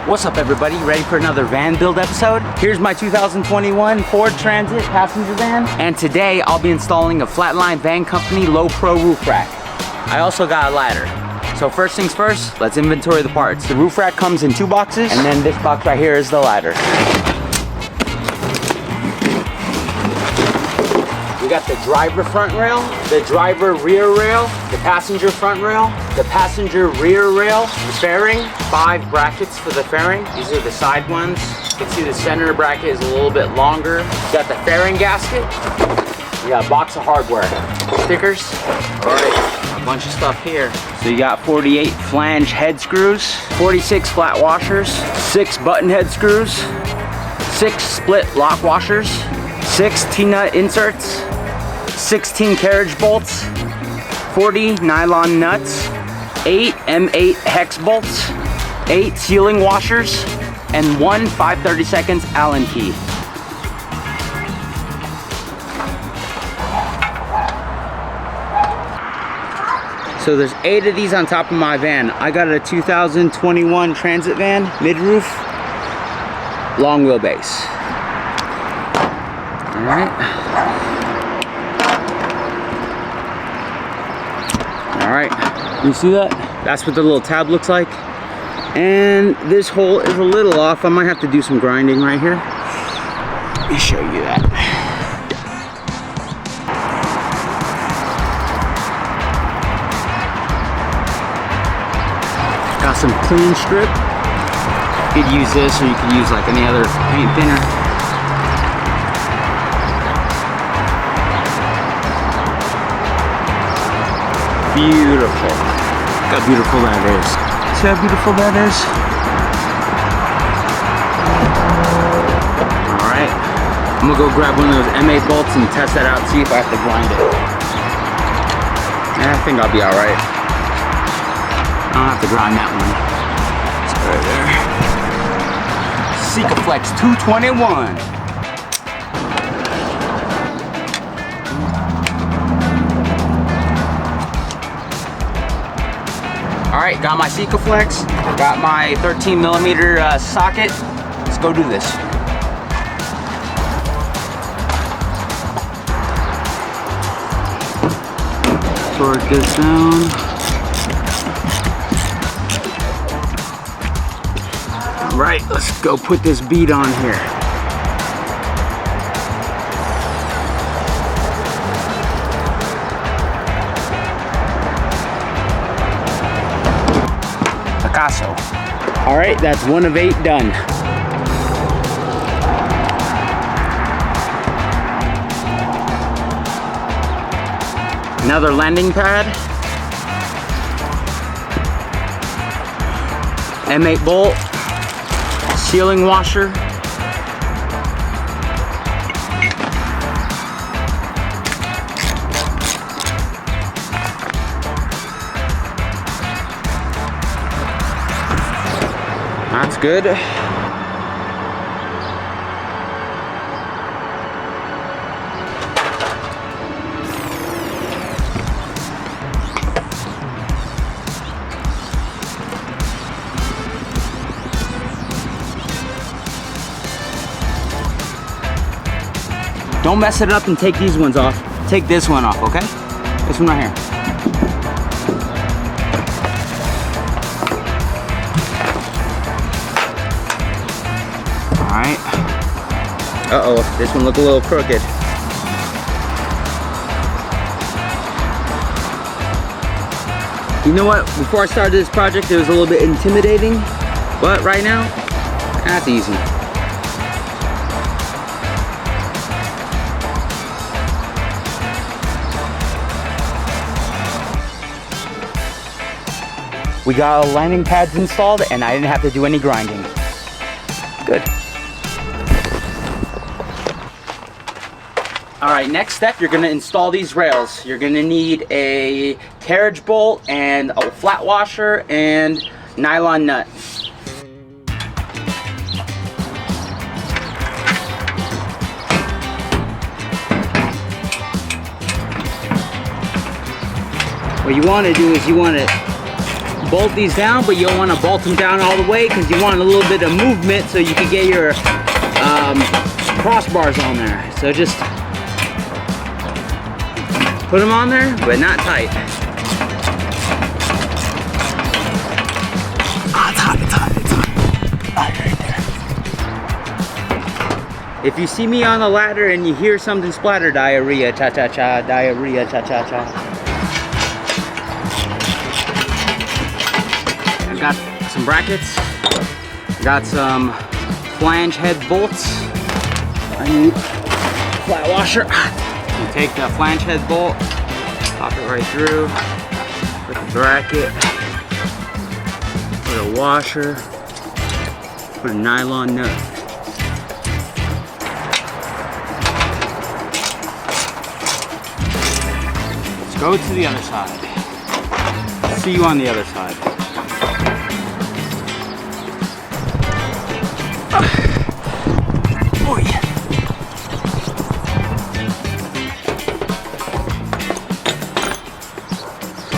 What's up everybody, ready for another van build episode? Here's my 2021 Ford Transit passenger van, and today I'll be installing a Flatline Van Company low pro roof rack. I also got a ladder. So first things first, let's inventory the parts. The roof rack comes in 2 boxes, and then this box right here is the ladder. We got the driver front rail, the driver rear rail, the passenger front rail, the passenger rear rail, the fairing, 5 brackets for the fairing. These are the side ones. You can see the center bracket is a little bit longer. We got the fairing gasket. We got a box of hardware, stickers. All right, a bunch of stuff here. So you got 48 flange head screws, 46 flat washers, 6 button head screws, 6 split lock washers, 6 T-nut inserts, 16 carriage bolts, 40 nylon nuts, 8 M8 hex bolts, 8 sealing washers, and 1 5/32 Allen key. So there's 8 of these on top of my van. I got a 2021 Transit van, mid-roof, long wheelbase. All right. All right, you see that? That's what the little tab looks like. And this hole is a little off. I might have to do some grinding right here. Let me show you that. Got some clean strip. You could use this, or you could use like any other paint thinner. Beautiful. Look how beautiful that is. See how beautiful that is? Alright. I'm gonna go grab one of those M8 bolts and test that out, see if I have to grind it. I think I'll be alright. I don't have to grind that one. It's right there. Sikaflex 221. Alright, got my Sikaflex, got my 13mm socket. Let's go do this. Torque this down. Alright, let's go put this bead on here. All right, that's 1 of 8 done. Another landing pad. M8 bolt. Sealing washer. That's good. Don't mess it up and take these ones off. Take this one off, okay? This one right here. Alright. Uh-oh, this one looked a little crooked. You know what? Before I started this project, it was a little bit intimidating, but right now, that's easy. We got our landing pads installed, and I didn't have to do any grinding. Good. All right, next step, you're gonna install these rails. You're gonna need a carriage bolt and a flat washer and nylon nut. What you wanna do is you wanna bolt these down, but you don't want to bolt them down all the way because you want a little bit of movement so you can get your crossbars on there. So just put them on there, but not tight. If you see me on the ladder and you hear something splatter, diarrhea, cha-cha-cha, diarrhea, cha-cha-cha. I've got some brackets. Got some flange head bolts. I need a flat washer. You take the flange head bolt, pop it right through, put the bracket, put a washer, put a nylon nut. Go to the other side. See you on the other side. Oh yeah.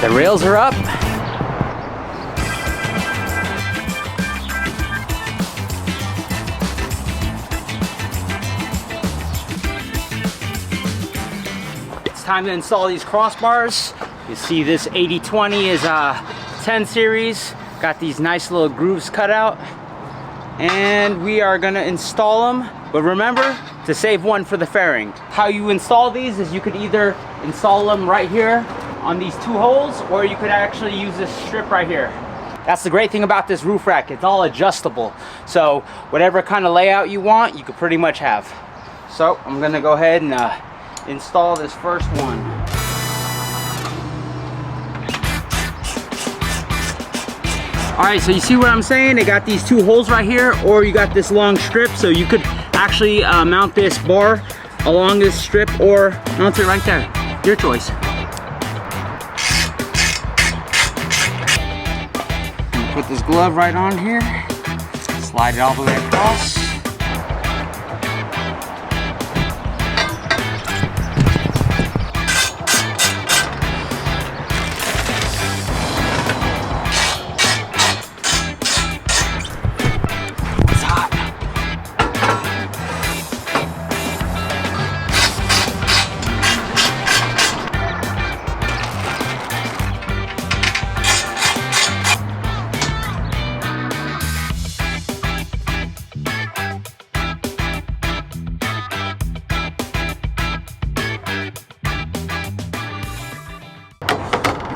The rails are up. Time to install these crossbars. You see this 80/20 is a 10 series. Got these nice little grooves cut out. And we are gonna install them. But remember to save one for the fairing. How you install these is you could either install them right here on these two holes, or you could actually use this strip right here. That's the great thing about this roof rack. It's all adjustable. So whatever kind of layout you want, you could pretty much have. So I'm gonna go ahead and install this first one. Alright, so you see what I'm saying? They got these two holes right here, or you got this long strip, so you could actually mount this bar along this strip or mount it right there. Your choice. Put this glove right on here, slide it all the way across.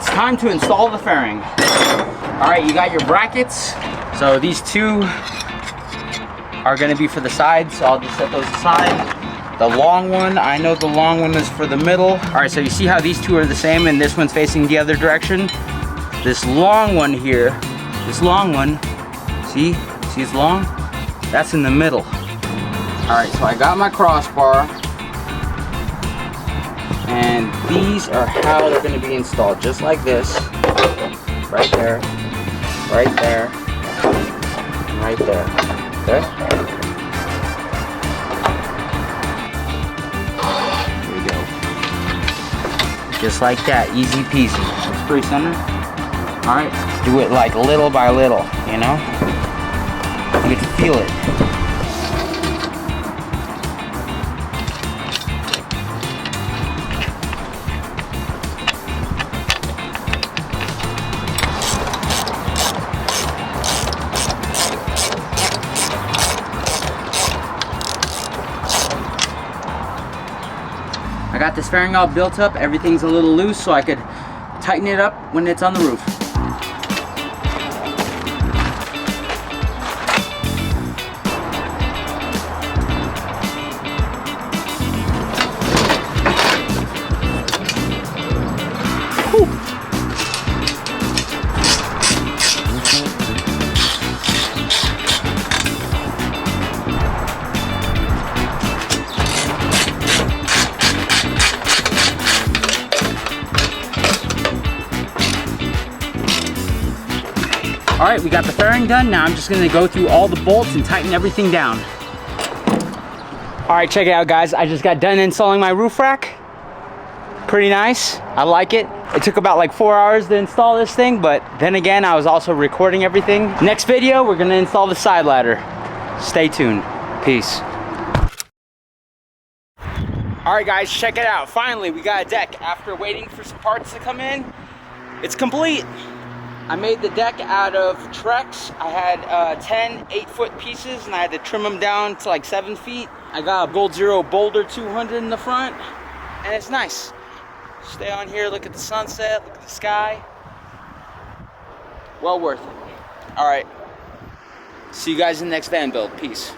Time to install the fairing. All right, you got your brackets. So these two are gonna be for the sides, so I'll just set those aside. The long one, I know the long one is for the middle. All right, so you see how these two are the same and this one's facing the other direction? This long one here, this long one, see it's long? That's in the middle. All right, so I got my crossbar. And these are how they're going to be installed, just like this. Right there, right there, and right there. Okay? Here we go. Just like that, easy peasy. Let's spray center. Alright, do it like little by little, you know? You get to feel it. I got this fairing all built up, everything's a little loose so I could tighten it up when it's on the roof. Alright, we got the fairing done. Now I'm just going to go through all the bolts and tighten everything down. Alright, check it out guys. I just got done installing my roof rack. Pretty nice. I like it. It took about like 4 hours to install this thing, but then again, I was also recording everything. Next video, we're gonna install the side ladder. Stay tuned. Peace. All right, guys, check it out. Finally, we got a deck. After waiting for some parts to come in, it's complete. I made the deck out of Trex. I had 10 8-foot pieces, and I had to trim them down to like 7 feet. I got a Gold Zero Boulder 200 in the front, and it's nice. Stay on here, look at the sunset, look at the sky. Well worth it. All right, see you guys in the next van build. Peace.